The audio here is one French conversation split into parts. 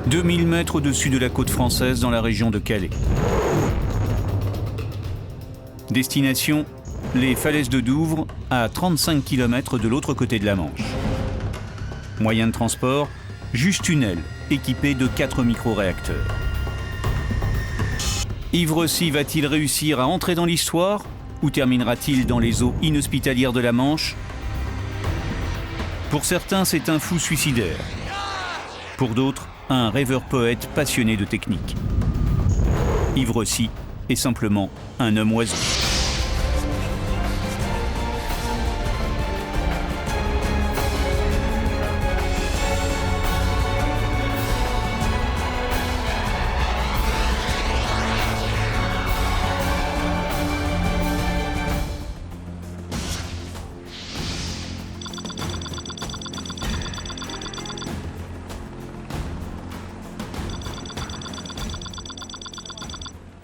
2000 mètres au-dessus de la côte française dans la région de Calais. Destination, les falaises de Douvres, à 35 km de l'autre côté de la Manche. Moyen de transport, juste une aile, équipée de 4 micro-réacteurs. Yves Rossi va-t-il réussir à entrer dans l'histoire ou terminera-t-il dans les eaux inhospitalières de la Manche? Pour certains, c'est un fou suicidaire. Pour d'autres, un rêveur poète passionné de technique. Yves Rossi est simplement un homme oiseau.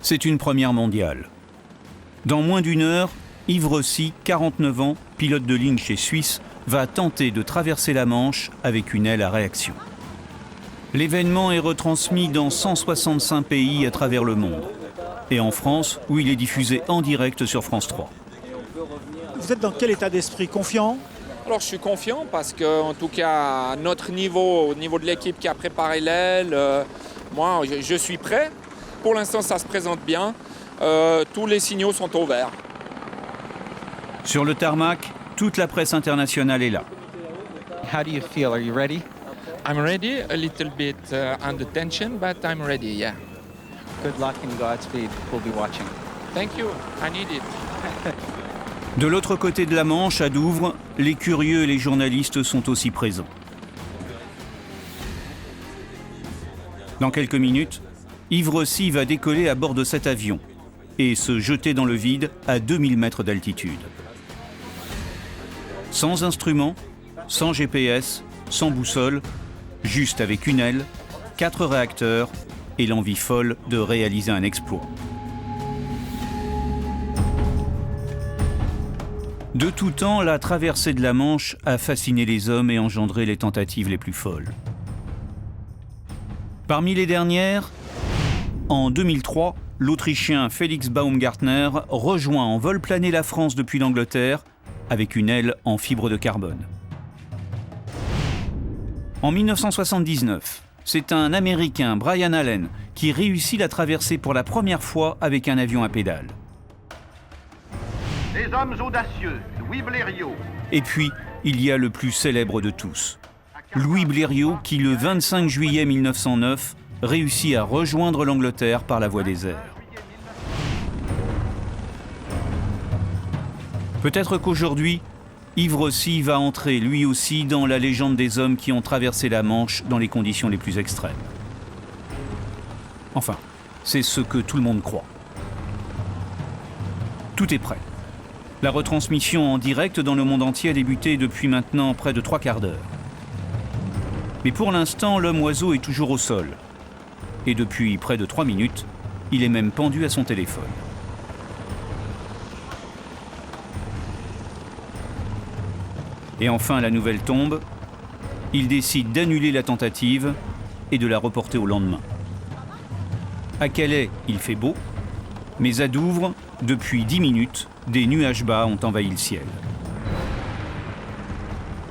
C'est une première mondiale. Dans moins d'une heure, Yves Rossi, 49 ans, pilote de ligne chez Suisse, va tenter de traverser la Manche avec une aile à réaction. L'événement est retransmis dans 165 pays à travers le monde. Et en France, où il est diffusé en direct sur France 3. Vous êtes dans quel état d'esprit? Confiant? Alors je suis confiant parce que, en tout cas, à notre niveau, au niveau de l'équipe qui a préparé l'aile, moi je suis prêt. Pour l'instant, ça se présente bien. Tous les signaux sont au vert. Sur le tarmac, toute la presse internationale est là. How do you feel? Are you ready? I'm ready, a little bit under tension, but I'm ready, yeah. Good luck and Godspeed. We'll be watching. Thank you, I need it. De l'autre côté de la Manche, à Douvres, les curieux et les journalistes sont aussi présents. Dans quelques minutes, Yves Rossi va décoller à bord de cet avion et se jeter dans le vide à 2000 mètres d'altitude. Sans instrument, sans GPS, sans boussole, juste avec une aile, 4 réacteurs et l'envie folle de réaliser un exploit. De tout temps, la traversée de la Manche a fasciné les hommes et engendré les tentatives les plus folles. Parmi les dernières, en 2003, l'Autrichien Felix Baumgartner rejoint en vol plané la France depuis l'Angleterre avec une aile en fibre de carbone. En 1979, c'est un Américain, Brian Allen, qui réussit la traversée pour la première fois avec un avion à pédales. Des hommes audacieux, Louis Blériot. Et puis, il y a le plus célèbre de tous, Louis Blériot, qui le 25 juillet 1909 réussit à rejoindre l'Angleterre par la voie des airs. Peut-être qu'aujourd'hui, Yves Rossi va entrer lui aussi dans la légende des hommes qui ont traversé la Manche dans les conditions les plus extrêmes. Enfin, c'est ce que tout le monde croit. Tout est prêt. La retransmission en direct dans le monde entier a débuté depuis maintenant près de 3 quarts d'heure. Mais pour l'instant, l'homme oiseau est toujours au sol. Et depuis près de 3 minutes, il est même pendu à son téléphone. Et enfin, la nouvelle tombe. Il décide d'annuler la tentative et de la reporter au lendemain. À Calais, il fait beau, mais à Douvres, depuis 10 minutes, des nuages bas ont envahi le ciel.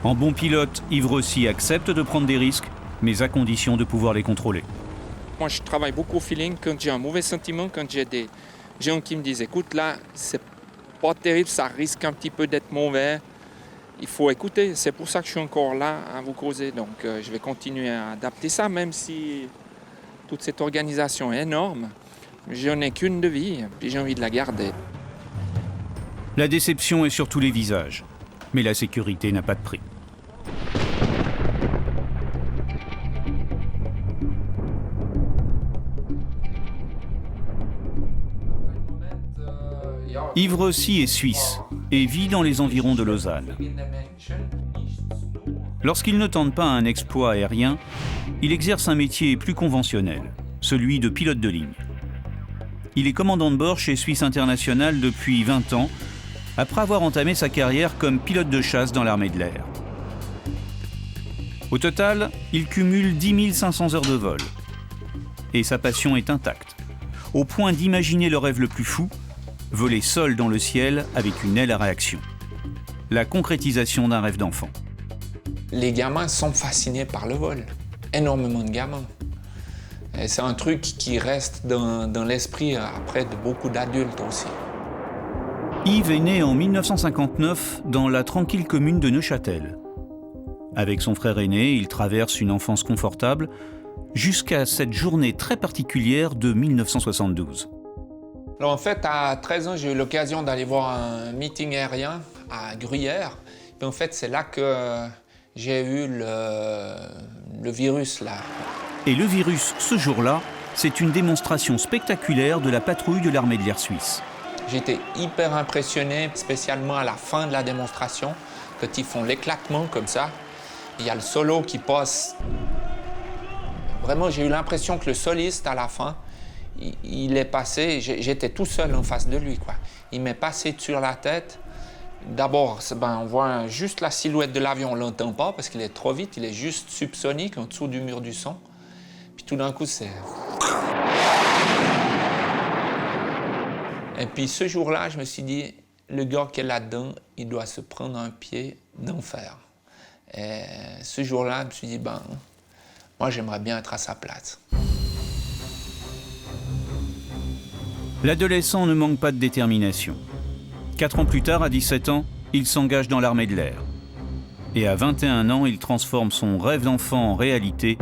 En bon pilote, Yves Rossi accepte de prendre des risques, mais à condition de pouvoir les contrôler. Moi, je travaille beaucoup au feeling. Quand j'ai un mauvais sentiment, quand j'ai des gens qui me disent « Écoute, là, c'est pas terrible, ça risque un petit peu d'être mauvais. » Il faut écouter. C'est pour ça que je suis encore là à vous causer. Donc, je vais continuer à adapter ça, même si toute cette organisation est énorme. Je n'ai qu'une de vie, puis j'ai envie de la garder. La déception est sur tous les visages, mais la sécurité n'a pas de prix. Yves Rossi est suisse et vit dans les environs de Lausanne. Lorsqu'il ne tente pas un exploit aérien, il exerce un métier plus conventionnel, celui de pilote de ligne. Il est commandant de bord chez Suisse International depuis 20 ans, après avoir entamé sa carrière comme pilote de chasse dans l'armée de l'air. Au total, il cumule 10 500 heures de vol, et sa passion est intacte, au point d'imaginer le rêve le plus fou, voler seul dans le ciel avec une aile à réaction. La concrétisation d'un rêve d'enfant. Les gamins sont fascinés par le vol, énormément de gamins. Et c'est un truc qui reste dans l'esprit après de beaucoup d'adultes aussi. Yves est né en 1959 dans la tranquille commune de Neuchâtel. Avec son frère aîné, il traverse une enfance confortable jusqu'à cette journée très particulière de 1972. Alors en fait, à 13 ans, j'ai eu l'occasion d'aller voir un meeting aérien à Gruyère. Et en fait, c'est là que j'ai eu le virus là. Et le virus, ce jour-là, c'est une démonstration spectaculaire de la patrouille de l'armée de l'air suisse. J'étais hyper impressionné, spécialement à la fin de la démonstration, quand ils font l'éclatement comme ça. Il y a le solo qui passe. Vraiment, j'ai eu l'impression que le soliste, à la fin, il est passé, j'étais tout seul en face de lui, quoi. Il m'est passé sur la tête. D'abord, on voit juste la silhouette de l'avion, on ne l'entend pas parce qu'il est trop vite, il est juste subsonique en dessous du mur du son. Puis tout d'un coup, c'est... Et puis ce jour-là, je me suis dit, le gars qui est là-dedans, il doit se prendre un pied d'enfer. Et ce jour-là, je me suis dit, moi j'aimerais bien être à sa place. L'adolescent ne manque pas de détermination. 4 ans plus tard, à 17 ans, il s'engage dans l'armée de l'air. Et à 21 ans, il transforme son rêve d'enfant en réalité,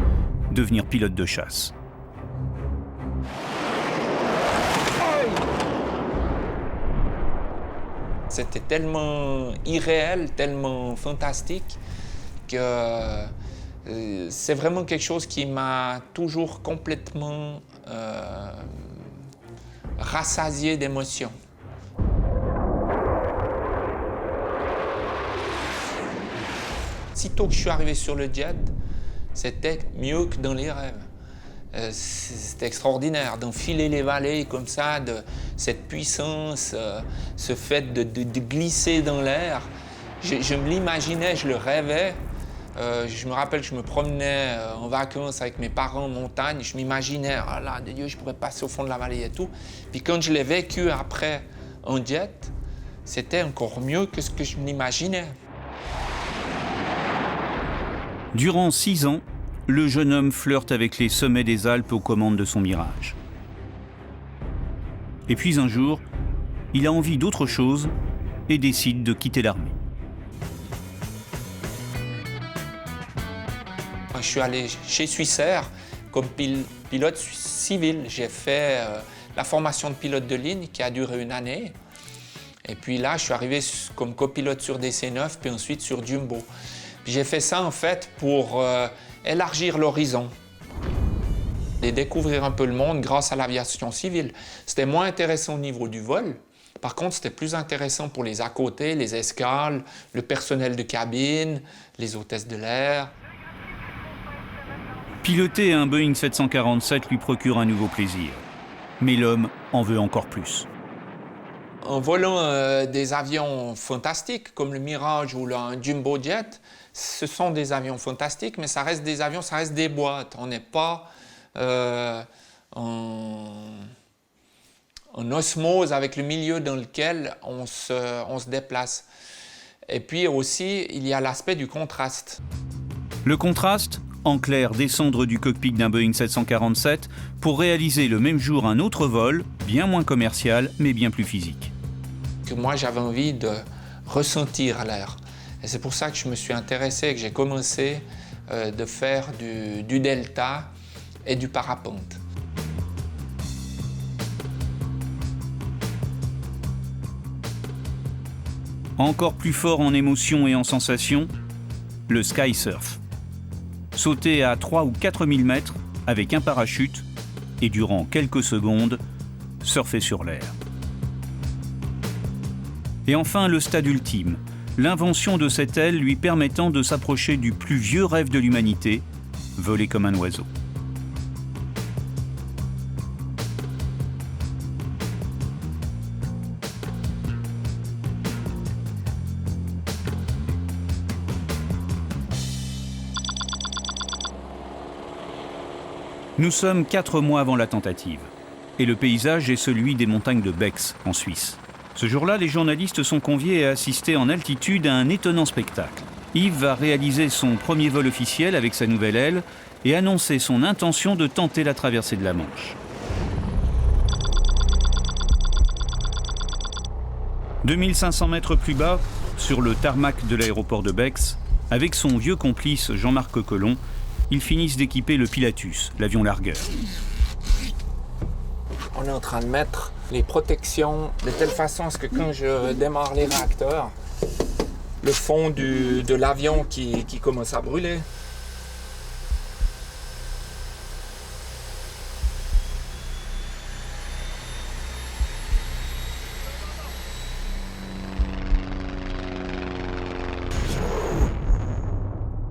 devenir pilote de chasse. C'était tellement irréel, tellement fantastique que c'est vraiment quelque chose qui m'a toujours complètement rassasié d'émotions. Sitôt que je suis arrivé sur le jet, c'était mieux que dans les rêves. C'était extraordinaire d'enfiler les vallées comme ça, de cette puissance, ce fait de glisser dans l'air. Je me l'imaginais, je le rêvais. Je me rappelle que je me promenais en vacances avec mes parents en montagne. Je m'imaginais, oh là, de Dieu, je pourrais passer au fond de la vallée et tout. Puis quand je l'ai vécu après en jet, c'était encore mieux que ce que je m'imaginais. Durant 6 ans, le jeune homme flirte avec les sommets des Alpes aux commandes de son Mirage. Et puis un jour, il a envie d'autre chose et décide de quitter l'armée. Je suis allé chez Swissair comme pilote civil. J'ai fait la formation de pilote de ligne qui a duré 1 année. Et puis là, je suis arrivé comme copilote sur DC-9, puis ensuite sur Jumbo. Puis j'ai fait ça en fait pour élargir l'horizon et découvrir un peu le monde grâce à l'aviation civile. C'était moins intéressant au niveau du vol. Par contre, c'était plus intéressant pour les à côté, les escales, le personnel de cabine, les hôtesses de l'air. Piloter un Boeing 747 lui procure un nouveau plaisir. Mais l'homme en veut encore plus. En volant des avions fantastiques comme le Mirage ou un Jumbo Jet, ce sont des avions fantastiques, mais ça reste des avions, ça reste des boîtes. On n'est pas en osmose avec le milieu dans lequel on se déplace. Et puis aussi, il y a l'aspect du contraste. Le contraste, en clair, descendre du cockpit d'un Boeing 747 pour réaliser le même jour un autre vol, bien moins commercial, mais bien plus physique. Que moi, j'avais envie de ressentir l'air. Et c'est pour ça que je me suis intéressé, que j'ai commencé de faire du delta et du parapente. Encore plus fort en émotion et en sensation, le sky surf. Sauter à 3 ou 4 000 mètres avec un parachute et durant quelques secondes, surfer sur l'air. Et enfin, le stade ultime, l'invention de cette aile lui permettant de s'approcher du plus vieux rêve de l'humanité, voler comme un oiseau. Nous sommes 4 mois avant la tentative. Et le paysage est celui des montagnes de Bex, en Suisse. Ce jour-là, les journalistes sont conviés à assister en altitude à un étonnant spectacle. Yves va réaliser son premier vol officiel avec sa nouvelle aile et annoncer son intention de tenter la traversée de la Manche. 2500 mètres plus bas, sur le tarmac de l'aéroport de Bex, avec son vieux complice Jean-Marc Colomb, ils finissent d'équiper le Pilatus, l'avion largueur. On est en train de mettre les protections de telle façon à ce que quand je démarre les réacteurs, le fond de l'avion qui commence à brûler.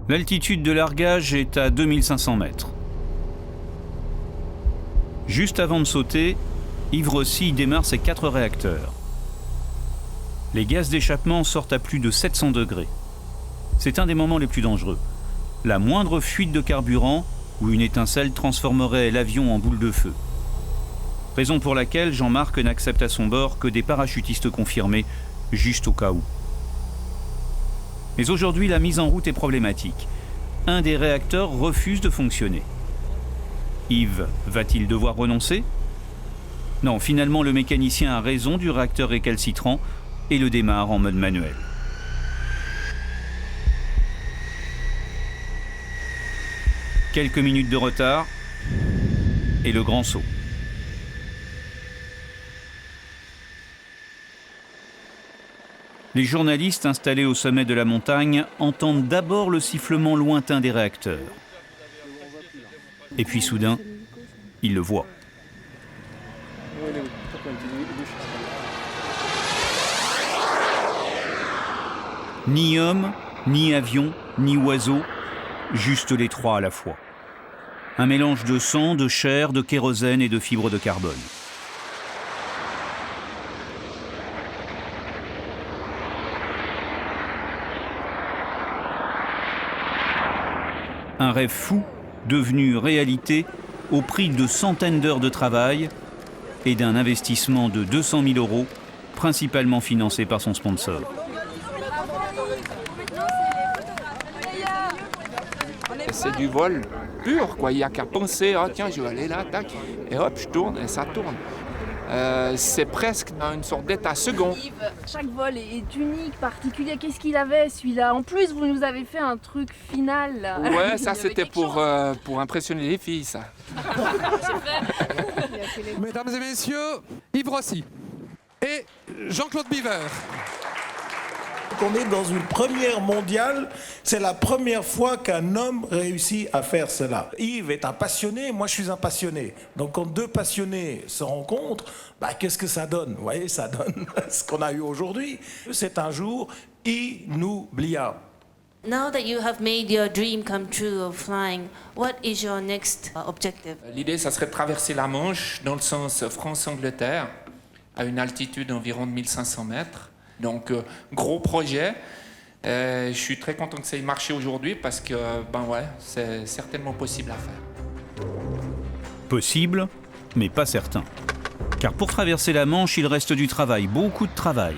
L'altitude de largage est à 2500 mètres. Juste avant de sauter, Yves Rossi démarre ses 4 réacteurs. Les gaz d'échappement sortent à plus de 700 degrés. C'est un des moments les plus dangereux. La moindre fuite de carburant ou une étincelle transformerait l'avion en boule de feu. Raison pour laquelle Jean-Marc n'accepte à son bord que des parachutistes confirmés, juste au cas où. Mais aujourd'hui, la mise en route est problématique. Un des réacteurs refuse de fonctionner. Yves va-t-il devoir renoncer ? Non, finalement, le mécanicien a raison du réacteur récalcitrant et le démarre en mode manuel. Quelques minutes de retard et le grand saut. Les journalistes installés au sommet de la montagne entendent d'abord le sifflement lointain des réacteurs. Et puis soudain, ils le voient. Ni homme, ni avion, ni oiseau, juste les trois à la fois. Un mélange de sang, de chair, de kérosène et de fibres de carbone. Un rêve fou, devenu réalité au prix de centaines d'heures de travail et d'un investissement de 200 000 €, principalement financé par son sponsor. C'est du vol pur, quoi. Il n'y a qu'à penser, oh, tiens, je vais aller là, tac, et hop, je tourne, et ça tourne. C'est presque dans une sorte d'état second. Chaque vol est unique, particulier. Qu'est-ce qu'il avait celui-là? En plus, vous nous avez fait un truc final. Là. Ouais, ça c'était pour impressionner les filles, ça. Mesdames et messieurs, Yves Rossi et Jean-Claude Biver. On est dans une première mondiale, c'est la première fois qu'un homme réussit à faire cela. Yves est un passionné, moi je suis un passionné. Donc quand deux passionnés se rencontrent, qu'est-ce que ça donne? Vous voyez, ça donne ce qu'on a eu aujourd'hui. C'est un jour inoubliable. Now that you have made your dream come true of flying, what is your next objective? L'idée, ça serait de traverser la Manche dans le sens France-Angleterre, à une altitude d'environ 1500 mètres. Donc, gros projet. Je suis très content que ça ait marché aujourd'hui parce que, c'est certainement possible à faire. Possible, mais pas certain. Car pour traverser la Manche, il reste du travail, beaucoup de travail.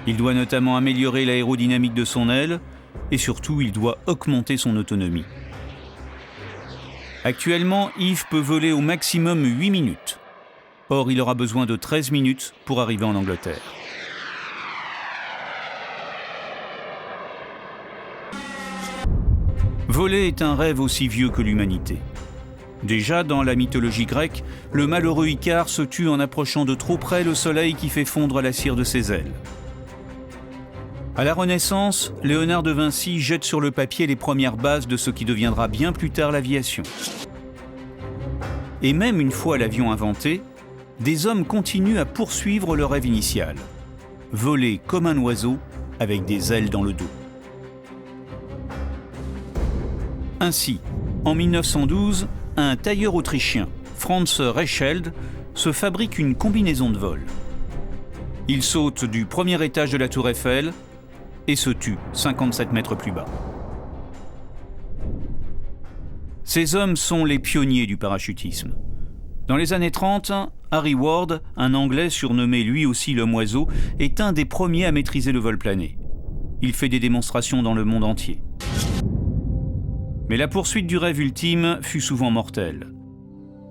Il doit notamment améliorer l'aérodynamique de son aile et surtout, il doit augmenter son autonomie. Actuellement, Yves peut voler au maximum 8 minutes. Or, il aura besoin de 13 minutes pour arriver en Angleterre. Voler est un rêve aussi vieux que l'humanité. Déjà, dans la mythologie grecque, le malheureux Icare se tue en approchant de trop près le soleil qui fait fondre la cire de ses ailes. À la Renaissance, Léonard de Vinci jette sur le papier les premières bases de ce qui deviendra bien plus tard l'aviation. Et même une fois l'avion inventé, des hommes continuent à poursuivre leur rêve initial. Voler comme un oiseau avec des ailes dans le dos. Ainsi, en 1912, un tailleur autrichien, Franz Reichheld, se fabrique une combinaison de vol. Il saute du premier étage de la Tour Eiffel et se tue 57 mètres plus bas. Ces hommes sont les pionniers du parachutisme. Dans les années 30, Harry Ward, un Anglais surnommé lui aussi l'homme oiseau, est un des premiers à maîtriser le vol plané. Il fait des démonstrations dans le monde entier. Mais la poursuite du rêve ultime fut souvent mortelle.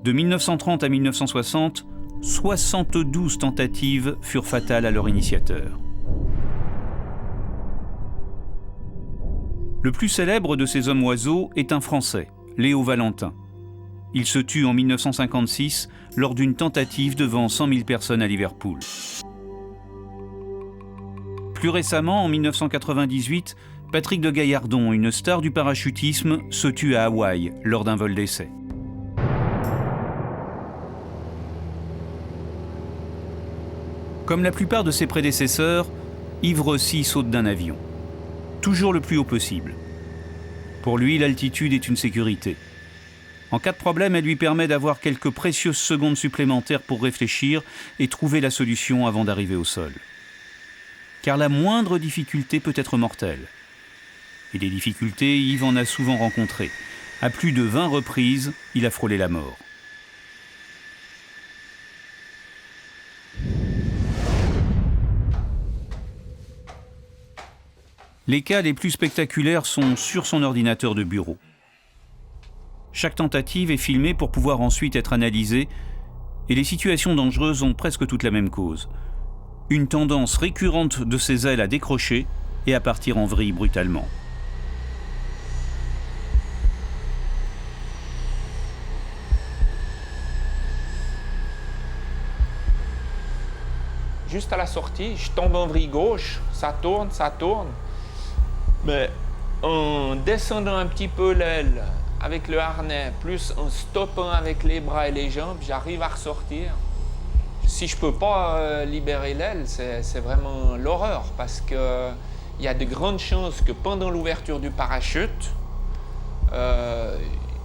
De 1930 à 1960, 72 tentatives furent fatales à leur initiateur. Le plus célèbre de ces hommes oiseaux est un Français, Léo Valentin. Il se tue en 1956 lors d'une tentative devant 100 000 personnes à Liverpool. Plus récemment, en 1998, Patrick de Gaillardon, une star du parachutisme, se tue à Hawaï lors d'un vol d'essai. Comme la plupart de ses prédécesseurs, Yves Rossi saute d'un avion. Toujours le plus haut possible. Pour lui, l'altitude est une sécurité. En cas de problème, elle lui permet d'avoir quelques précieuses secondes supplémentaires pour réfléchir et trouver la solution avant d'arriver au sol. Car la moindre difficulté peut être mortelle. Et des difficultés, Yves en a souvent rencontrées. À plus de 20 reprises, il a frôlé la mort. Les cas les plus spectaculaires sont sur son ordinateur de bureau. Chaque tentative est filmée pour pouvoir ensuite être analysée, et les situations dangereuses ont presque toutes la même cause. Une tendance récurrente de ses ailes à décrocher et à partir en vrille brutalement. Juste à la sortie, je tombe en vrille gauche, ça tourne. Mais en descendant un petit peu l'aile avec le harnais, plus en stoppant avec les bras et les jambes, j'arrive à ressortir. Si je ne peux pas libérer l'aile, c'est vraiment l'horreur, parce qu'il y a de grandes chances que pendant l'ouverture du parachute,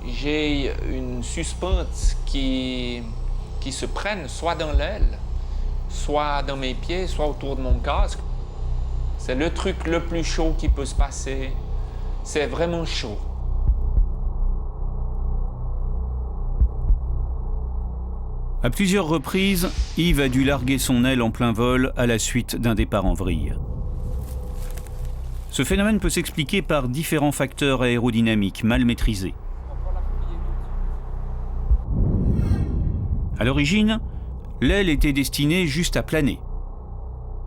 j'ai une suspente qui se prenne soit dans l'aile, soit dans mes pieds, soit autour de mon casque. C'est le truc le plus chaud qui peut se passer. C'est vraiment chaud. À plusieurs reprises, Yves a dû larguer son aile en plein vol à la suite d'un départ en vrille. Ce phénomène peut s'expliquer par différents facteurs aérodynamiques mal maîtrisés. À l'origine, l'aile était destinée juste à planer.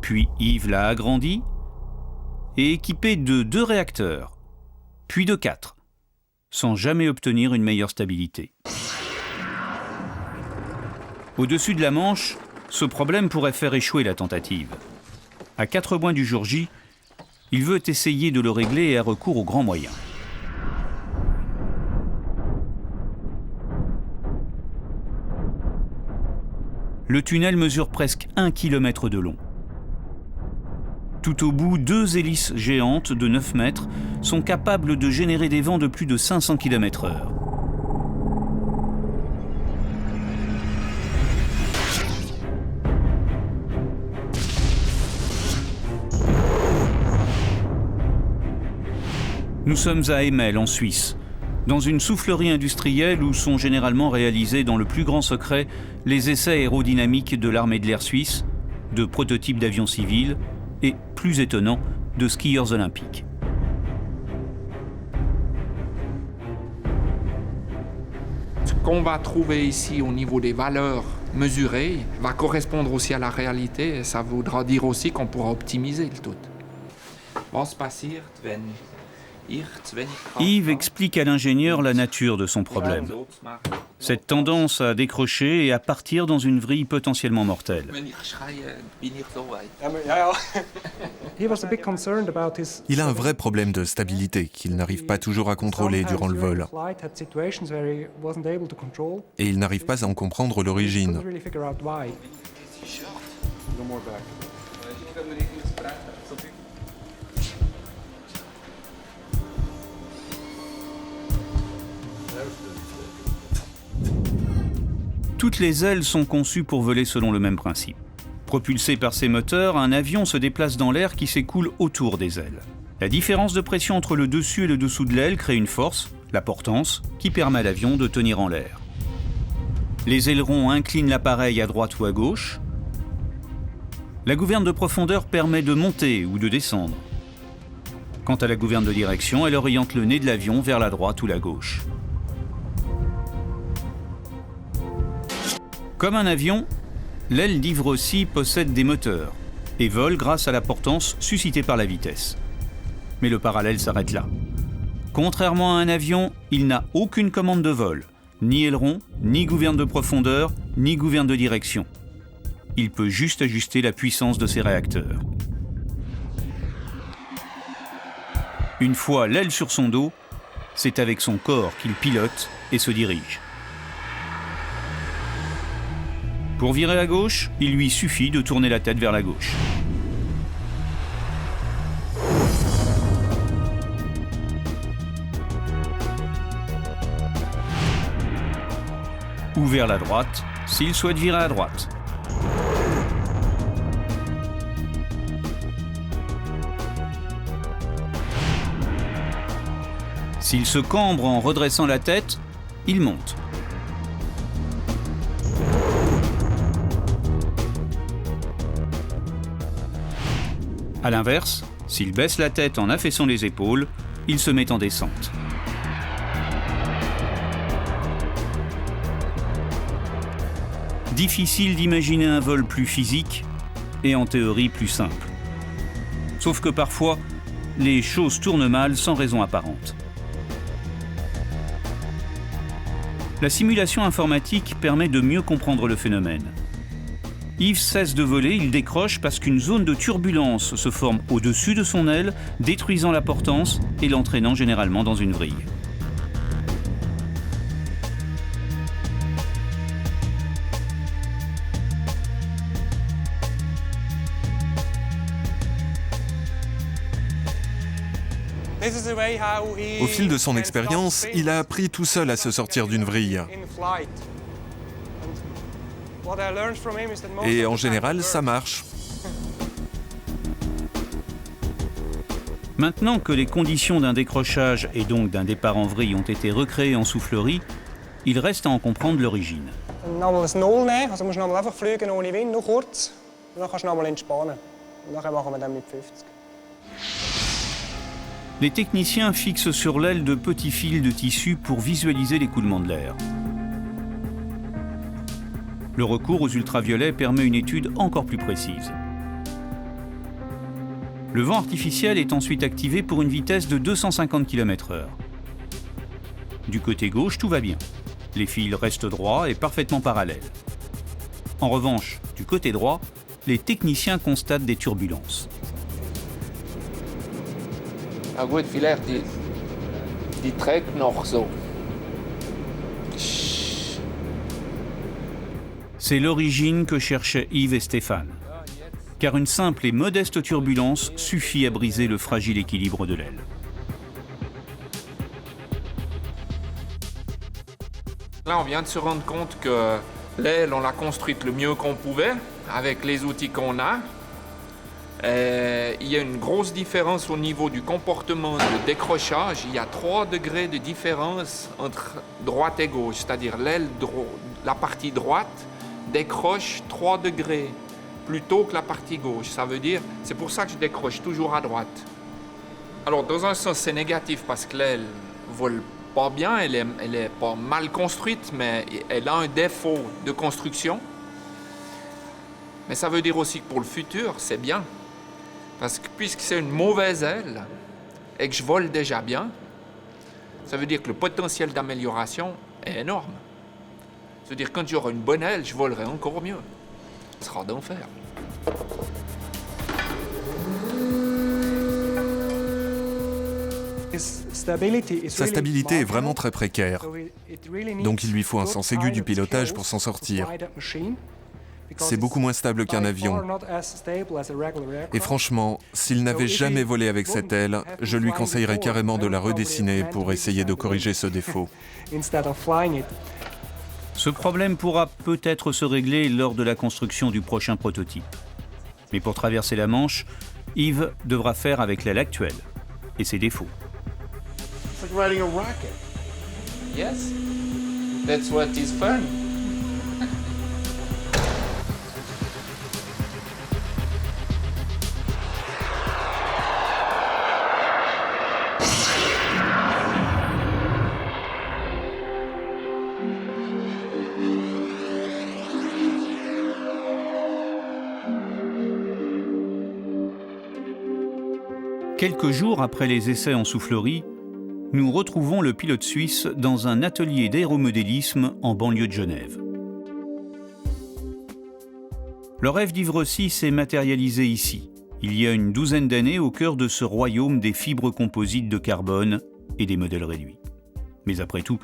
Puis Yves l'a agrandie et équipée de 2 réacteurs, puis de 4, sans jamais obtenir une meilleure stabilité. Au-dessus de la Manche, ce problème pourrait faire échouer la tentative. À 4 mois du jour J, il veut essayer de le régler et a recours aux grands moyens. Le tunnel mesure presque 1 km de long. Tout au bout, 2 hélices géantes de 9 mètres sont capables de générer des vents de plus de 500 km/h. Nous sommes à Hemel, en Suisse, dans une soufflerie industrielle où sont généralement réalisés dans le plus grand secret les essais aérodynamiques de l'armée de l'air suisse, de prototypes d'avions civils et, plus étonnant, de skieurs olympiques. Ce qu'on va trouver ici au niveau des valeurs mesurées va correspondre aussi à la réalité, et ça voudra dire aussi qu'on pourra optimiser le tout. Yves explique à l'ingénieur la nature de son problème. Cette tendance à décrocher et à partir dans une vrille potentiellement mortelle. Il a un vrai problème de stabilité qu'il n'arrive pas toujours à contrôler durant le vol. Et il n'arrive pas à en comprendre l'origine. Toutes les ailes sont conçues pour voler selon le même principe. Propulsé par ces moteurs, un avion se déplace dans l'air qui s'écoule autour des ailes. La différence de pression entre le dessus et le dessous de l'aile crée une force, la portance qui permet à l'avion de tenir en l'air. Les ailerons inclinent l'appareil à droite ou à gauche. La gouverne de profondeur permet de monter ou de descendre. Quant à la gouverne de direction, elle oriente le nez de l'avion vers la droite ou la gauche. Comme un avion, l'aile d'Ivre-Rossy possède des moteurs et vole grâce à la portance suscitée par la vitesse. Mais le parallèle s'arrête là. Contrairement à un avion, il n'a aucune commande de vol, ni aileron, ni gouverne de profondeur, ni gouverne de direction. Il peut juste ajuster la puissance de ses réacteurs. Une fois l'aile sur son dos, c'est avec son corps qu'il pilote et se dirige. Pour virer à gauche, il lui suffit de tourner la tête vers la gauche. Ou vers la droite, s'il souhaite virer à droite. S'il se cambre en redressant la tête, il monte. A l'inverse, s'il baisse la tête en affaissant les épaules, il se met en descente. Difficile d'imaginer un vol plus physique et en théorie plus simple. Sauf que parfois, les choses tournent mal sans raison apparente. La simulation informatique permet de mieux comprendre le phénomène. Yves cesse de voler, il décroche parce qu'une zone de turbulence se forme au-dessus de son aile, détruisant la portance et l'entraînant généralement dans une vrille. Au fil de son expérience, il a appris tout seul à se sortir d'une vrille. Et en général, ça marche. Maintenant que les conditions d'un décrochage et donc d'un départ en vrille ont été recréées en soufflerie, il reste à en comprendre l'origine. Les techniciens fixent sur l'aile de petits fils de tissu pour visualiser l'écoulement de l'air. Le recours aux ultraviolets permet une étude encore plus précise. Le vent artificiel est ensuite activé pour une vitesse de 250 km/h. Du côté gauche, tout va bien. Les fils restent droits et parfaitement parallèles. En revanche, du côté droit, les techniciens constatent des turbulences. Ah gut, vielleicht die trägt noch so. C'est l'origine que cherchaient Yves et Stéphane. Car une simple et modeste turbulence suffit à briser le fragile équilibre de l'aile. Là, on vient de se rendre compte que l'aile, on l'a construite le mieux qu'on pouvait, avec les outils qu'on a. Il y a une grosse différence au niveau du comportement de décrochage. Il y a 3 degrés de différence entre droite et gauche, c'est-à-dire l'aile, la partie droite décroche 3 degrés plus tôt que la partie gauche. Ça veut dire, c'est pour ça que je décroche toujours à droite. Alors, dans un sens, c'est négatif parce que l'aile vole pas bien, elle est pas mal construite, mais elle a un défaut de construction. Mais ça veut dire aussi que pour le futur, c'est bien. Parce que puisque c'est une mauvaise aile et que je vole déjà bien, ça veut dire que le potentiel d'amélioration est énorme. Ça veut dire que quand j'aurai une bonne aile, je volerai encore mieux. Ce sera d'enfer. Sa stabilité est vraiment très précaire. Donc il lui faut un sens aigu du pilotage pour s'en sortir. C'est beaucoup moins stable qu'un avion. Et franchement, s'il n'avait jamais volé avec cette aile, je lui conseillerais carrément de la redessiner pour essayer de corriger ce défaut. Ce problème pourra peut-être se régler lors de la construction du prochain prototype. Mais pour traverser la Manche, Yves devra faire avec l'aile actuelle et ses défauts. Yes, that's what is fun. Quelques jours après les essais en soufflerie, nous retrouvons le pilote suisse dans un atelier d'aéromodélisme en banlieue de Genève. Le rêve d'Yves Rossi s'est matérialisé ici, il y a une douzaine d'années, au cœur de ce royaume des fibres composites de carbone et des modèles réduits. Mais après tout,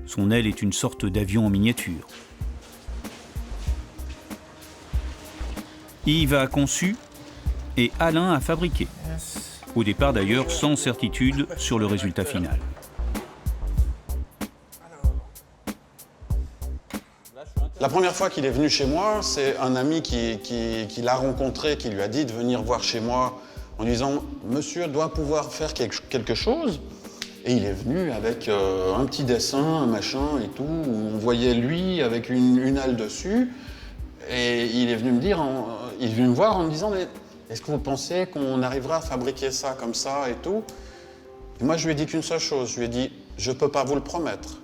son aile est une sorte d'avion en miniature. Yves a conçu et Alain a fabriqué. Au départ d'ailleurs sans certitude sur le résultat final. La première fois qu'il est venu chez moi, c'est un ami qui l'a rencontré, qui lui a dit de venir voir chez moi en lui disant « Monsieur doit pouvoir faire quelque chose ». Et il est venu avec un petit dessin, un machin et tout, où on voyait lui avec une aile dessus. Et il est venu me dire, il est venu me voir en me disant « Mais est-ce que vous pensez qu'on arrivera à fabriquer ça comme ça et tout ?» Et moi, je lui ai dit qu'une seule chose. Je lui ai dit, je ne peux pas vous le promettre,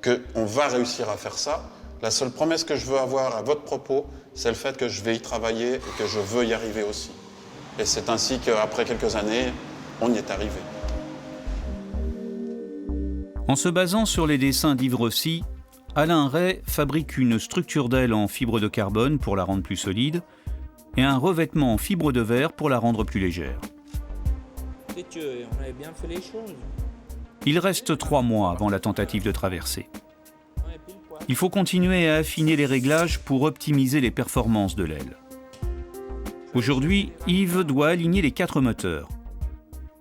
qu'on va réussir à faire ça. La seule promesse que je veux avoir à votre propos, c'est le fait que je vais y travailler et que je veux y arriver aussi. Et c'est ainsi qu'après quelques années, on y est arrivé. En se basant sur les dessins d'Yves Rossi, Alain Ray fabrique une structure d'aile en fibre de carbone pour la rendre plus solide, et un revêtement en fibre de verre pour la rendre plus légère. On avait bien fait les choses. Il reste 3 mois avant la tentative de traversée. Il faut continuer à affiner les réglages pour optimiser les performances de l'aile. Aujourd'hui, Yves doit aligner les 4 moteurs,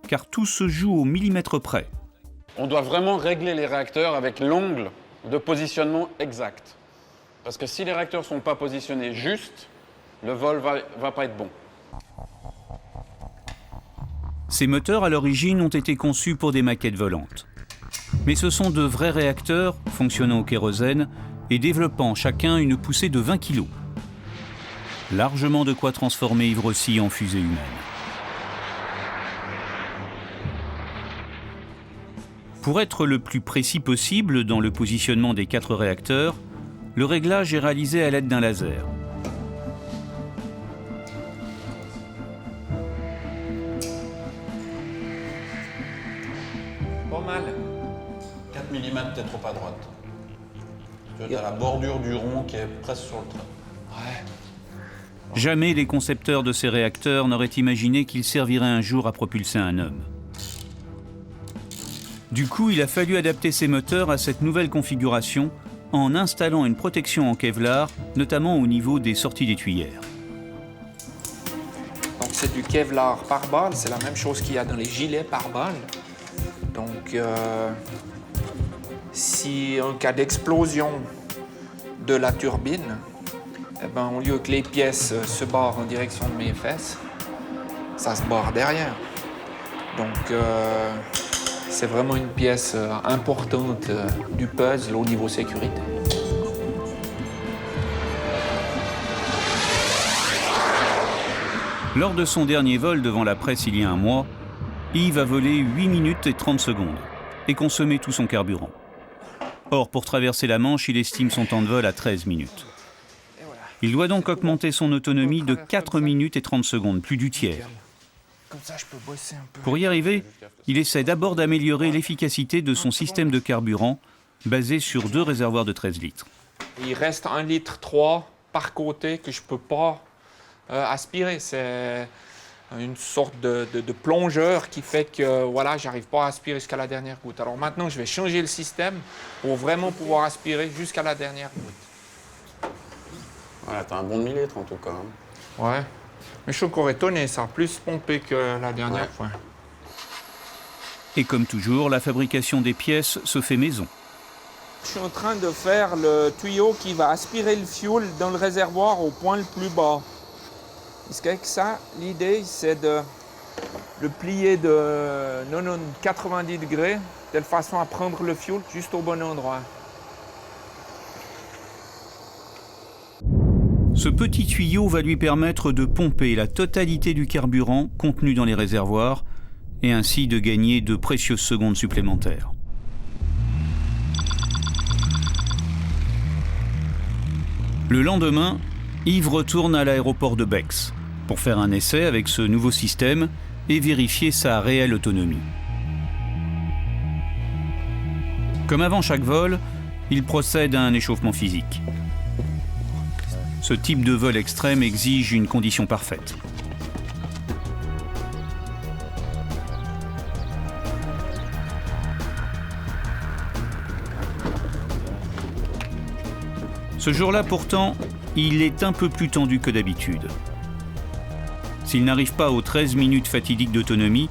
car tout se joue au millimètre près. On doit vraiment régler les réacteurs avec l'ongle de positionnement exact. Parce que si les réacteurs ne sont pas positionnés juste, le vol va pas être bon. Ces moteurs, à l'origine, ont été conçus pour des maquettes volantes. Mais ce sont de vrais réacteurs, fonctionnant au kérosène, et développant chacun une poussée de 20 kg. Largement de quoi transformer Yves Rossi en fusée humaine. Pour être le plus précis possible dans le positionnement des 4 réacteurs, le réglage est réalisé à l'aide d'un laser. Pas mal. 4 mm, t'es trop à droite. Tu as la bordure du rond qui est presque sur le train. Ouais. Jamais les concepteurs de ces réacteurs n'auraient imaginé qu'ils serviraient un jour à propulser un homme. Du coup, il a fallu adapter ces moteurs à cette nouvelle configuration en installant une protection en Kevlar, notamment au niveau des sorties des tuyères. Donc c'est du Kevlar par balle, c'est la même chose qu'il y a dans les gilets par balle. Donc si en cas d'explosion de la turbine, eh ben, au lieu que les pièces se barrent en direction de mes fesses, ça se barre derrière. Donc c'est vraiment une pièce importante du puzzle au niveau sécurité. Lors de son dernier vol devant la presse il y a un mois, Yves a volé 8 minutes et 30 secondes et consommé tout son carburant. Or, pour traverser la Manche, il estime son temps de vol à 13 minutes. Il doit donc augmenter son autonomie de 4 minutes et 30 secondes, plus du tiers. Comme ça, je peux bosser un peu. Pour y arriver, il essaie d'abord d'améliorer l'efficacité de son système de carburant, basé sur 2 réservoirs de 13 litres. Il reste 1,3 litre par côté que je ne peux pas aspirer. C'est une sorte de plongeur qui fait que voilà, j'arrive pas à aspirer jusqu'à la dernière goutte. Alors maintenant, je vais changer le système pour vraiment pouvoir aspirer jusqu'à la dernière goutte. Voilà, t'as un bon demi-litre en tout cas. Ouais. Mais je suis encore étonné, ça a plus pompé que la dernière fois. Et comme toujours, la fabrication des pièces se fait maison. Je suis en train de faire le tuyau qui va aspirer le fuel dans le réservoir au point le plus bas. Parce qu'avec ça, l'idée, c'est de le plier de 90 degrés, de telle façon à prendre le fioul juste au bon endroit. Ce petit tuyau va lui permettre de pomper la totalité du carburant contenu dans les réservoirs et ainsi de gagner de précieuses secondes supplémentaires. Le lendemain, Yves retourne à l'aéroport de Bex pour faire un essai avec ce nouveau système et vérifier sa réelle autonomie. Comme avant chaque vol, il procède à un échauffement physique. Ce type de vol extrême exige une condition parfaite. Ce jour-là, pourtant, il est un peu plus tendu que d'habitude. S'il n'arrive pas aux 13 minutes fatidiques d'autonomie,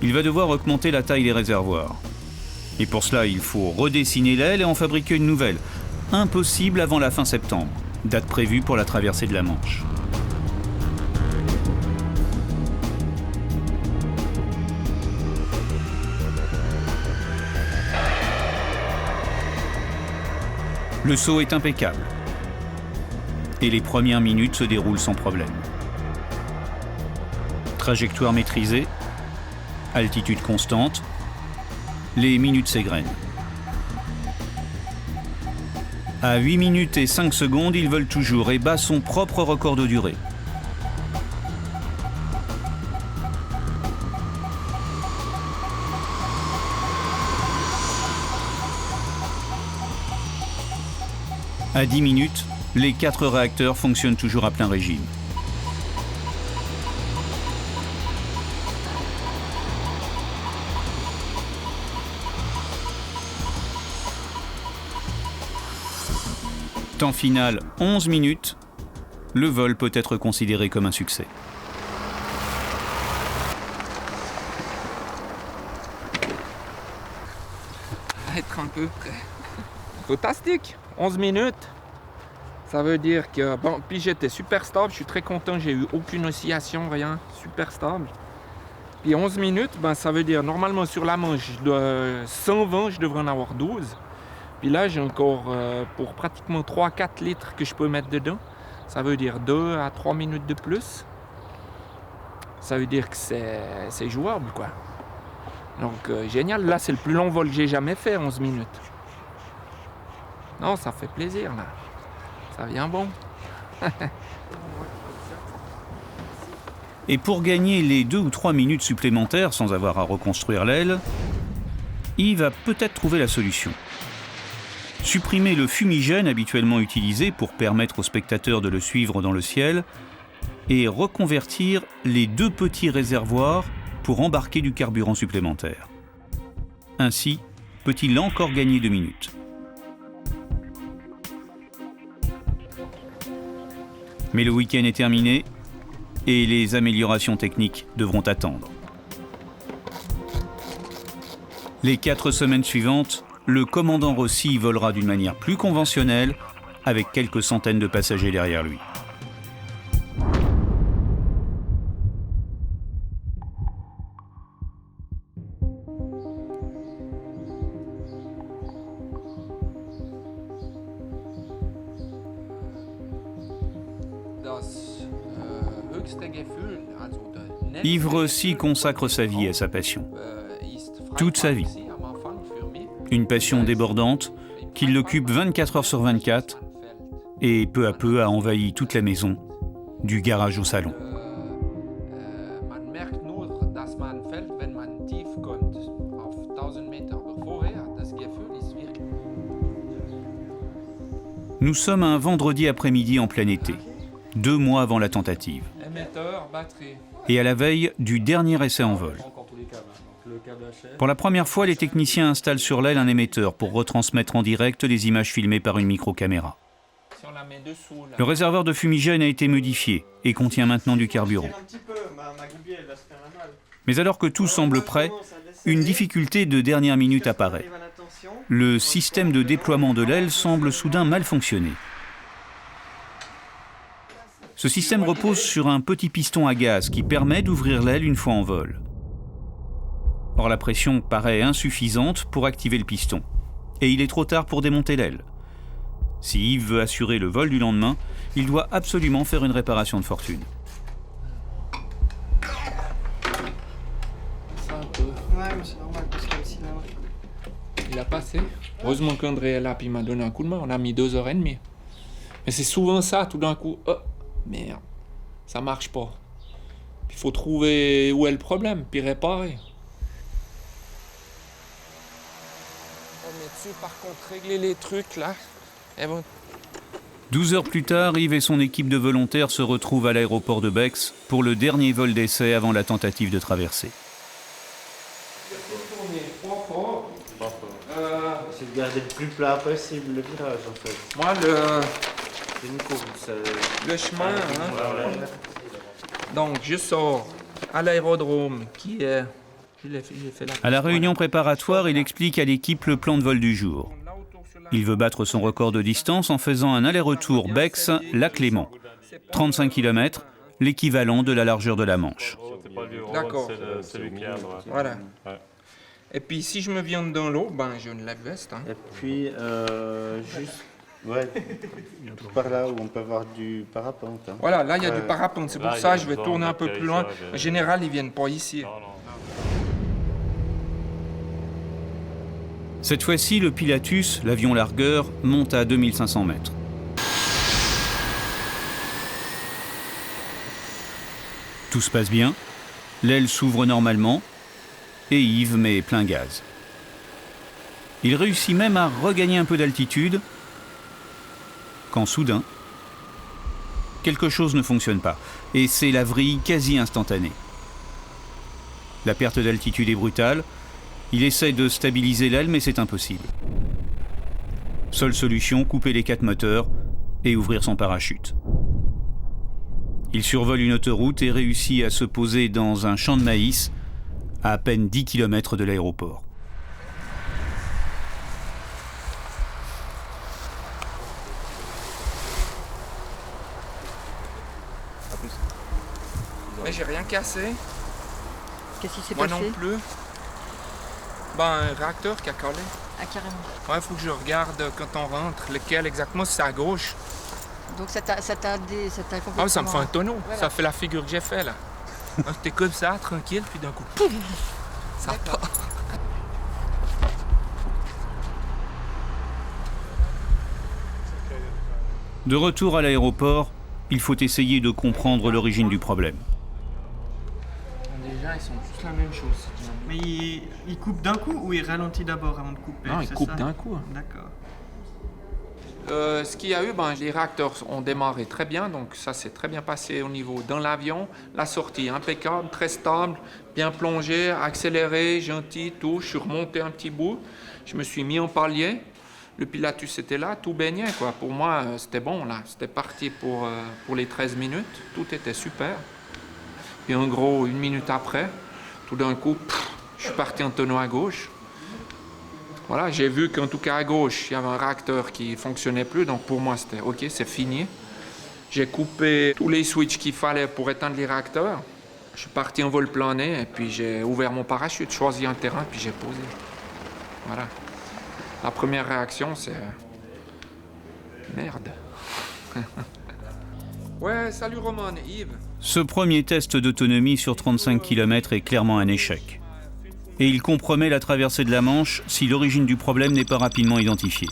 il va devoir augmenter la taille des réservoirs. Et pour cela, il faut redessiner l'aile et en fabriquer une nouvelle. Impossible avant la fin septembre, date prévue pour la traversée de la Manche. Le saut est impeccable. Et les premières minutes se déroulent sans problème. Trajectoire maîtrisée, altitude constante, les minutes s'égrènent. À 8 minutes et 5 secondes, il vole toujours et bat son propre record de durée. À 10 minutes, les 4 réacteurs fonctionnent toujours à plein régime. Temps final 11 minutes, le vol peut être considéré comme un succès. Être un peu près. Fantastique, 11 minutes. Ça veut dire que, bon, puis j'étais super stable, je suis très content, j'ai eu aucune oscillation, rien, super stable. Puis 11 minutes, ben, ça veut dire normalement sur la Manche, 120, je devrais en avoir 12. Puis là, j'ai encore pour pratiquement 3-4 litres que je peux mettre dedans. Ça veut dire 2 à 3 minutes de plus. Ça veut dire que c'est jouable, quoi. Donc, génial. Là, c'est le plus long vol que j'ai jamais fait, 11 minutes. Non, ça fait plaisir, là. Ça vient bon. Et pour gagner les 2 ou 3 minutes supplémentaires sans avoir à reconstruire l'aile, Yves a peut-être trouvé la solution. Supprimer le fumigène habituellement utilisé pour permettre aux spectateurs de le suivre dans le ciel et reconvertir les 2 petits réservoirs pour embarquer du carburant supplémentaire. Ainsi, peut-il encore gagner 2 minutes. Mais le week-end est terminé et les améliorations techniques devront attendre. Les 4 semaines suivantes, le commandant Rossi volera d'une manière plus conventionnelle, avec quelques centaines de passagers derrière lui. Yves Rossi consacre sa vie à sa passion. Toute sa vie. Une passion débordante qui l'occupe 24 heures sur 24 et peu à peu a envahi toute la maison, du garage au salon. Nous sommes un vendredi après-midi en plein été, 2 mois avant la tentative. Et à la veille du dernier essai en vol. Pour la première fois, les techniciens installent sur l'aile un émetteur pour retransmettre en direct les images filmées par une microcaméra. Le réservoir de fumigène a été modifié et contient maintenant du carburant. Mais alors que tout semble prêt, une difficulté de dernière minute apparaît. Le système de déploiement de l'aile semble soudain mal fonctionner. Ce système repose sur un petit piston à gaz qui permet d'ouvrir l'aile une fois en vol. Or, la pression paraît insuffisante pour activer le piston. Et il est trop tard pour démonter l'aile. Si Yves veut assurer le vol du lendemain, il doit absolument faire une réparation de fortune. Ouais, mais c'est normal parce que sinon... Il a passé. Heureusement qu'André est là, puis il m'a donné un coup de main. On a mis 2h30. Mais c'est souvent ça, tout d'un coup. Oh, merde, ça marche pas. Il faut trouver où est le problème, puis réparer. On met dessus, par contre, régler les trucs là. Et bon. 12 heures plus tard, Yves et son équipe de volontaires se retrouvent à l'aéroport de Bex pour le dernier vol d'essai avant la tentative de traversée. C'est de garder le plus plat possible le virage en fait. Moi, c'est une course. Le chemin, hein. Donc je sors à l'aérodrome qui est... À la réunion préparatoire, il explique à l'équipe le plan de vol du jour. Il veut battre son record de distance en faisant un aller-retour Bex-Lac-Léman. 35 km, l'équivalent de la largeur de la Manche. D'accord. Voilà. Et puis si je me viens dans l'eau, ben j'ai une lave-veste. Hein. Et puis juste par là où on peut avoir du parapente. Hein. Voilà, là il y a du parapente, c'est pour ça que je vais tourner un peu plus loin. En général, ils viennent pas ici. Cette fois-ci, le Pilatus, l'avion largueur, monte à 2500 mètres. Tout se passe bien, l'aile s'ouvre normalement et Yves met plein gaz. Il réussit même à regagner un peu d'altitude quand soudain, quelque chose ne fonctionne pas et c'est la vrille quasi instantanée. La perte d'altitude est brutale. Il essaie de stabiliser l'aile, mais c'est impossible. Seule solution, couper les 4 moteurs et ouvrir son parachute. Il survole une autoroute et réussit à se poser dans un champ de maïs à peine 10 km de l'aéroport. Mais j'ai rien cassé. Qu'est-ce qui s'est Moi passé? non plus. Un réacteur qui a collé. Ah, carrément. Ouais, il faut que je regarde quand on rentre, lequel exactement, si c'est à gauche. Donc ça t'a complètement... Ah, ça me fait un tonneau. Voilà. Ça fait la figure que j'ai fait là. J'étais comme ça, tranquille, puis d'un coup, pouf, ça part. De retour à l'aéroport, il faut essayer de comprendre l'origine du problème. Déjà, ils sont tous la même chose. Mais il coupe d'un coup ou il ralentit d'abord avant de couper? Non, il coupe d'un coup. D'accord. Ce qu'il y a eu, les réacteurs ont démarré très bien, donc ça s'est très bien passé au niveau dans l'avion. La sortie impeccable, très stable, bien plongé, accéléré, gentil, tout. Je suis remonté un petit bout, je me suis mis en palier. Le Pilatus était là, tout baignait, quoi. Pour moi, c'était bon, là. C'était parti pour les 13 minutes, tout était super. Et en gros, 1 minute après, tout d'un coup, je suis parti en tonneau à gauche. Voilà, j'ai vu qu'en tout cas à gauche, il y avait un réacteur qui ne fonctionnait plus, donc pour moi c'était OK, c'est fini. J'ai coupé tous les switches qu'il fallait pour éteindre les réacteurs. Je suis parti en vol plané et puis j'ai ouvert mon parachute, choisi un terrain, puis j'ai posé. Voilà. La première réaction, c'est... Merde. Ouais, salut Roman, Yves. Ce premier test d'autonomie sur 35 km est clairement un échec. Et il compromet la traversée de la Manche si l'origine du problème n'est pas rapidement identifiée.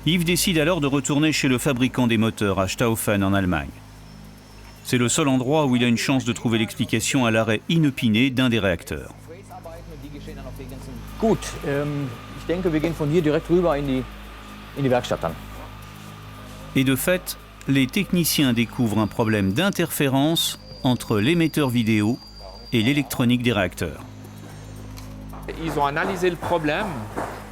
Yves décide alors de retourner chez le fabricant des moteurs à Staufen en Allemagne. C'est le seul endroit où il a une chance de trouver l'explication à l'arrêt inopiné d'un des réacteurs. Gut, ich denke, wir gehen von hier direkt rüber in die Werkstatt dann. Et de fait, les techniciens découvrent un problème d'interférence entre l'émetteur vidéo et l'électronique des réacteurs. Ils ont analysé le problème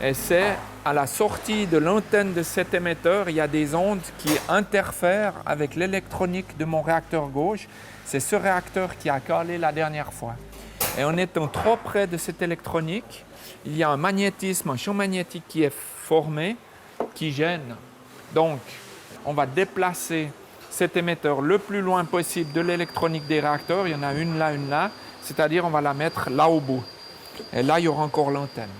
et c'est à la sortie de l'antenne de cet émetteur, il y a des ondes qui interfèrent avec l'électronique de mon réacteur gauche. C'est ce réacteur qui a calé la dernière fois. Et en étant trop près de cette électronique, il y a un magnétisme, un champ magnétique qui est formé, qui gêne. Donc, on va déplacer cet émetteur le plus loin possible de l'électronique des réacteurs. Il y en a une là, c'est-à-dire on va la mettre là au bout. Et là, il y aura encore l'antenne.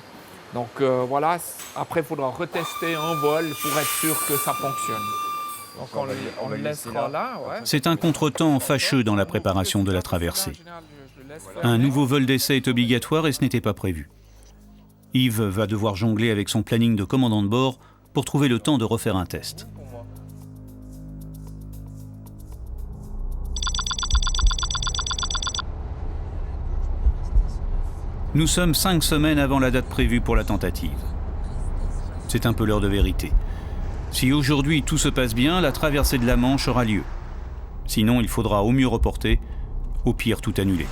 Donc voilà, après il faudra retester en vol pour être sûr que ça fonctionne. Donc on le laissera là. Ouais. C'est un contretemps fâcheux dans la préparation de la traversée. Un nouveau vol d'essai est obligatoire et ce n'était pas prévu. Yves va devoir jongler avec son planning de commandant de bord pour trouver le temps de refaire un test. Nous sommes 5 semaines avant la date prévue pour la tentative. C'est un peu l'heure de vérité. Si aujourd'hui tout se passe bien, la traversée de la Manche aura lieu. Sinon, il faudra au mieux reporter, au pire tout annuler.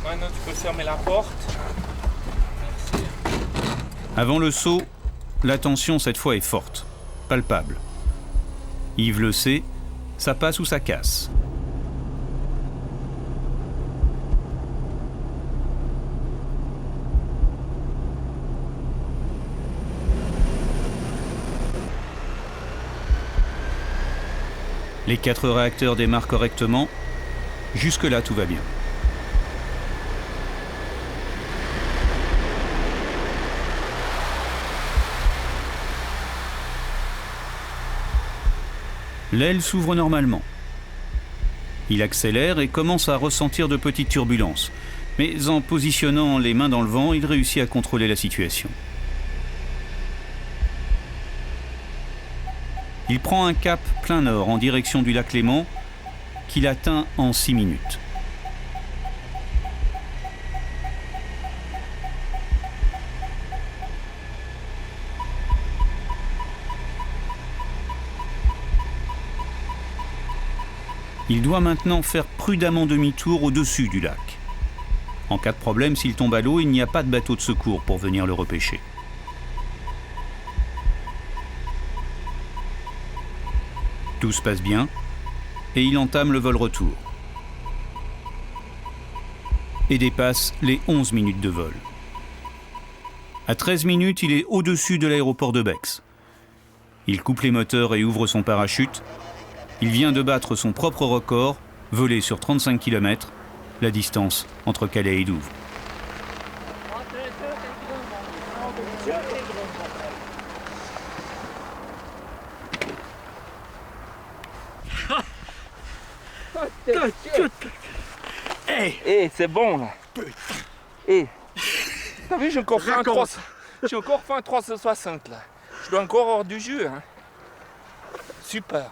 Maintenant, tu peux fermer la porte. Merci. Avant le saut, la tension cette fois est forte, palpable. Yves le sait, ça passe ou ça casse. Les 4 réacteurs démarrent correctement. Jusque-là, tout va bien. L'aile s'ouvre normalement. Il accélère et commence à ressentir de petites turbulences. Mais en positionnant les mains dans le vent, il réussit à contrôler la situation. Il prend un cap plein nord en direction du lac Léman, qu'il atteint en 6 minutes. Il doit maintenant faire prudemment demi-tour au-dessus du lac. En cas de problème, s'il tombe à l'eau, il n'y a pas de bateau de secours pour venir le repêcher. Tout se passe bien et il entame le vol retour. Et dépasse les 11 minutes de vol. À 13 minutes, il est au-dessus de l'aéroport de Bex. Il coupe les moteurs et ouvre son parachute. Il vient de battre son propre record, volé sur 35 km, la distance entre Calais et Douvres. Hey, c'est bon là. Hey. T'as vu, j'ai encore fait un 360 là. Je dois encore avoir du jus. Hein. Super.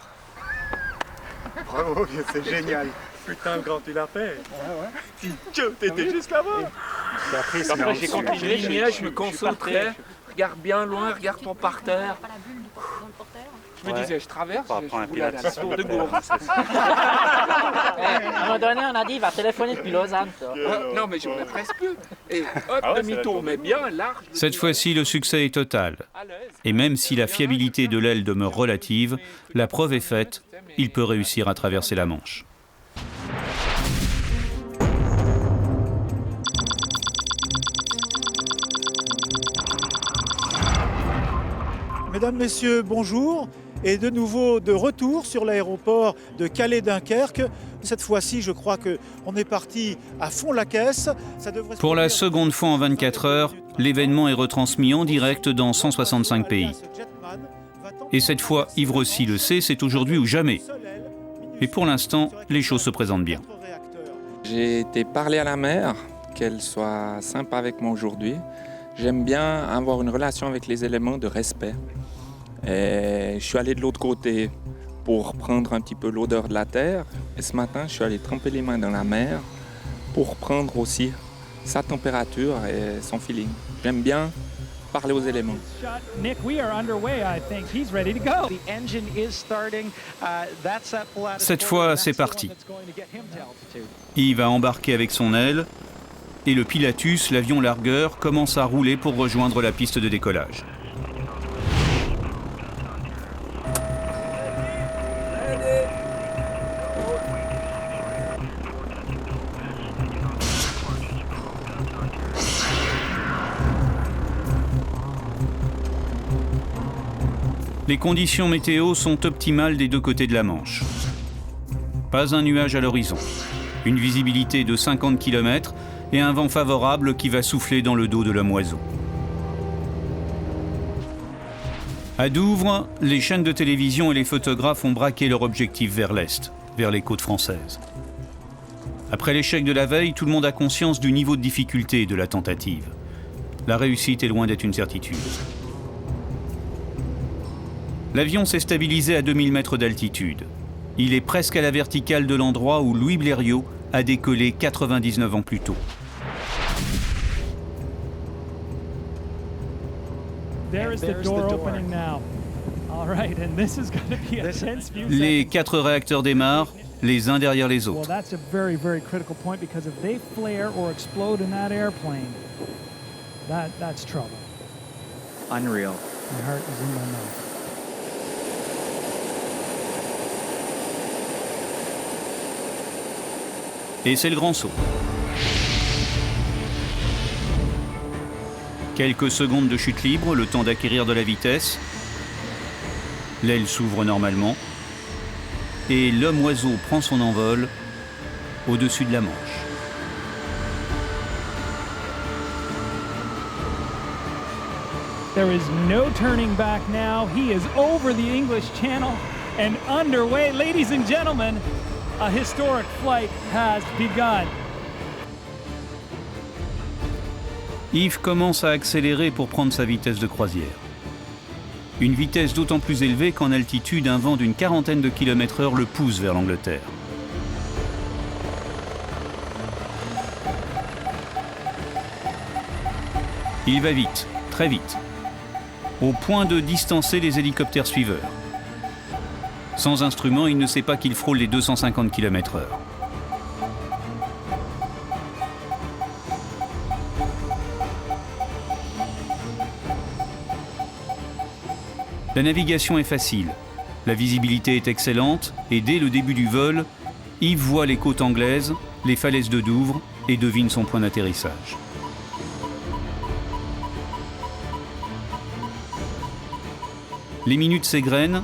Bravo, c'est génial. Putain, grand, tu l'as fait. Ouais. T'étais juste là-bas. Après, j'ai continué, je me concentrais. Regarde bien loin, regarde ton parterre. Je me disais, je traverse, je voulais aller à la tour de Gourde. À un moment donné, on a dit, il va téléphoner depuis Lausanne. Non, mais j'en ai presque plus. Et hop, demi-tour, mais bien large. Cette fois-ci, le succès est total. Et même si la fiabilité de l'aile demeure relative, la preuve est faite, il peut réussir à traverser la Manche. Mesdames, Messieurs, bonjour. Et de nouveau de retour sur l'aéroport de Calais-Dunkerque. Cette fois-ci, je crois qu'on est parti à fond la caisse. Pour la seconde fois en 24 heures, l'événement est retransmis en direct dans 165 pays. Et cette fois, Yves Rossi le sait, c'est aujourd'hui ou jamais. Et pour l'instant, les choses se présentent bien. J'ai été parler à la mère, qu'elle soit sympa avec moi aujourd'hui. J'aime bien avoir une relation avec les éléments de respect. Et je suis allé de l'autre côté pour prendre un petit peu l'odeur de la terre. Et ce matin, je suis allé tremper les mains dans la mer pour prendre aussi sa température et son feeling. J'aime bien parler aux éléments. Nick, we are underway, I think. He's ready to go. The engine is starting. That's at full Cette fois, c'est parti. Yves a embarqué avec son aile et le Pilatus, l'avion largueur, commence à rouler pour rejoindre la piste de décollage. Les conditions météo sont optimales des deux côtés de la Manche. Pas un nuage à l'horizon, une visibilité de 50 km et un vent favorable qui va souffler dans le dos de l'homme oiseau. À Douvres, les chaînes de télévision et les photographes ont braqué leur objectif vers l'est, vers les côtes françaises. Après l'échec de la veille, tout le monde a conscience du niveau de difficulté de la tentative. La réussite est loin d'être une certitude. L'avion s'est stabilisé à 2000 mètres d'altitude. Il est presque à la verticale de l'endroit où Louis Blériot a décollé 99 ans plus tôt. Les 4 réacteurs démarrent, les uns derrière les autres. Unreal. Et c'est le grand saut. Quelques secondes de chute libre, le temps d'acquérir de la vitesse. L'aile s'ouvre normalement. Et l'homme-oiseau prend son envol au-dessus de la Manche. There is no turning back now. He is over the English Channel and underway. Ladies and gentlemen, a historic flight has begun. Yves commence à accélérer pour prendre sa vitesse de croisière. Une vitesse d'autant plus élevée qu'en altitude, un vent d'une quarantaine de km/h le pousse vers l'Angleterre. Il va vite, très vite, au point de distancer les hélicoptères suiveurs. Sans instrument, il ne sait pas qu'il frôle les 250 km/h. La navigation est facile, la visibilité est excellente et dès le début du vol, Yves voit les côtes anglaises, les falaises de Douvres et devine son point d'atterrissage. Les minutes s'égrènent.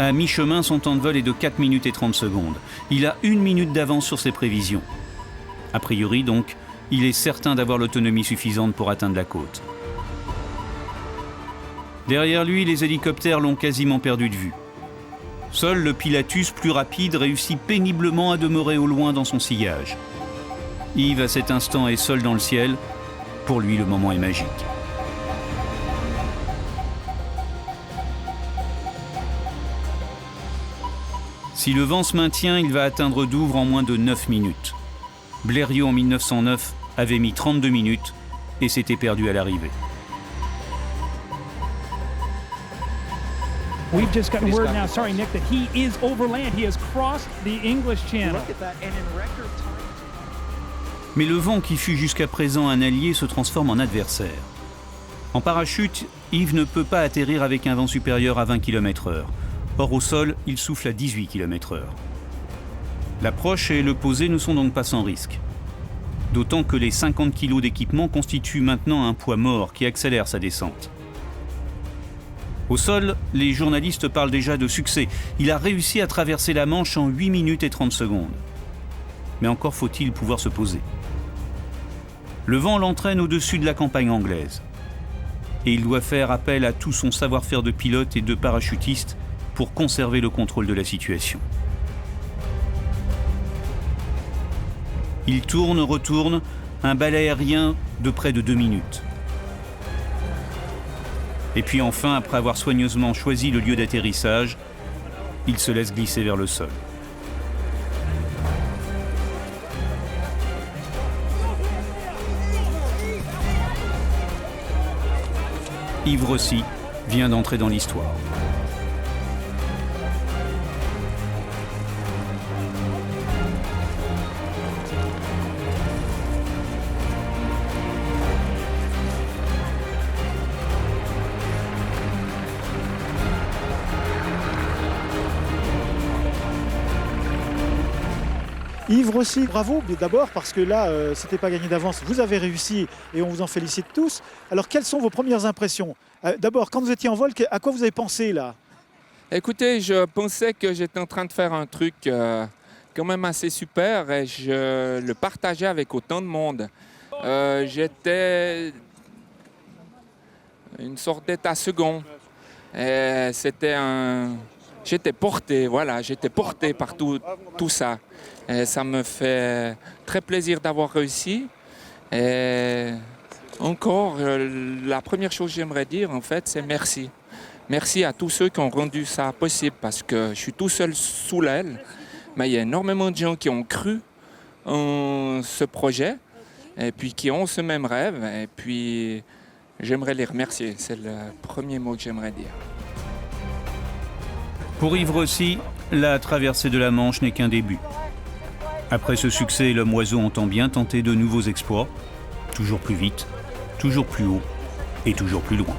À mi-chemin, son temps de vol est de 4 minutes et 30 secondes. Il a 1 minute d'avance sur ses prévisions. A priori, donc, il est certain d'avoir l'autonomie suffisante pour atteindre la côte. Derrière lui, les hélicoptères l'ont quasiment perdu de vue. Seul le Pilatus, plus rapide, réussit péniblement à demeurer au loin dans son sillage. Yves, à cet instant, est seul dans le ciel. Pour lui, le moment est magique. Si le vent se maintient, il va atteindre Douvres en moins de 9 minutes. Blériot, en 1909, avait mis 32 minutes et s'était perdu à l'arrivée. We've just gotten word now, sorry Nick, that he is over land. He has crossed the English Channel. Mais le vent qui fut jusqu'à présent un allié se transforme en adversaire. En parachute, Yves ne peut pas atterrir avec un vent supérieur à 20 km/h. Or au sol, il souffle à 18 km/h. L'approche et le poser ne sont donc pas sans risque. D'autant que les 50 kg d'équipement constituent maintenant un poids mort qui accélère sa descente. Au sol, les journalistes parlent déjà de succès. Il a réussi à traverser la Manche en 8 minutes et 30 secondes. Mais encore faut-il pouvoir se poser. Le vent l'entraîne au-dessus de la campagne anglaise. Et il doit faire appel à tout son savoir-faire de pilote et de parachutiste pour conserver le contrôle de la situation. Il tourne, retourne, un balai aérien de près de 2 minutes. Et puis enfin, après avoir soigneusement choisi le lieu d'atterrissage, il se laisse glisser vers le sol. Yves Rossi vient d'entrer dans l'histoire. Yves Rossi, bravo d'abord parce que là, c'était pas gagné d'avance. Vous avez réussi et on vous en félicite tous. Alors, quelles sont vos premières impressions ? D'abord, quand vous étiez en vol, à quoi vous avez pensé là ? Écoutez, je pensais que j'étais en train de faire un truc quand même assez super et je le partageais avec autant de monde. J'étais une sorte d'état second. J'étais porté, voilà, j'étais porté par tout ça. Et ça me fait très plaisir d'avoir réussi. Et encore, la première chose que j'aimerais dire, en fait, c'est merci. Merci à tous ceux qui ont rendu ça possible, parce que je suis tout seul sous l'aile, mais il y a énormément de gens qui ont cru en ce projet, et puis qui ont ce même rêve, et puis j'aimerais les remercier. C'est le premier mot que j'aimerais dire. Pour Yves Rossi, la traversée de la Manche n'est qu'un début. Après ce succès, l'homme oiseau entend bien tenter de nouveaux exploits, toujours plus vite, toujours plus haut et toujours plus loin.